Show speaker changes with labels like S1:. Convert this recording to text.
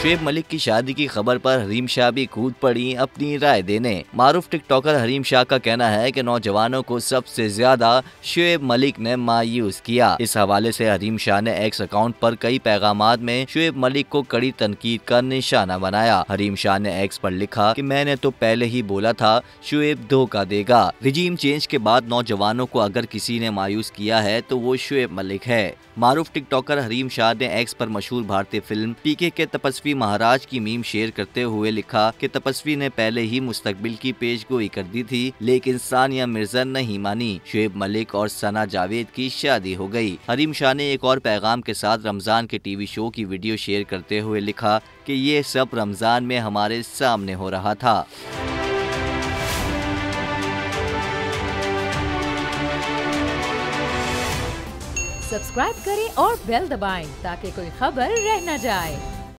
S1: शुएब मलिक की शादी की खबर पर हरीम शाह भी कूद पड़ी अपनी राय देने। मारूफ टिकटॉकर हरीम शाह का कहना है कि नौजवानों को सबसे ज्यादा शुएब मलिक ने मायूस किया। इस हवाले से हरीम शाह ने एक्स अकाउंट पर कई पैगामात में शुएब मलिक को कड़ी तनकीद का निशाना बनाया। हरीम शाह ने एक्स पर लिखा कि मैंने तो पहले ही बोला था शुएब धोखा देगा। रिजीम चेंज के बाद नौजवानों को अगर किसी ने मायूस किया है तो वो शुएब मलिक है। मारूफ टिकटॉकर हरीम शाह ने एक्स पर मशहूर भारतीय फिल्म पीके के तपस्वी महाराज की मीम शेयर करते हुए लिखा कि तपस्वी ने पहले ही मुस्तकबिल की पेशगोई कर दी थी, लेकिन सानिया मिर्जा नहीं मानी। शुएब मलिक और सना जावेद की शादी हो गई। हरीम शाह ने एक और पैगाम के साथ रमजान के टीवी शो की वीडियो शेयर करते हुए लिखा कि ये सब रमजान में हमारे सामने हो रहा था।
S2: सब्सक्राइब करें और बेल दबाएं ताकि कोई खबर रह न जाए।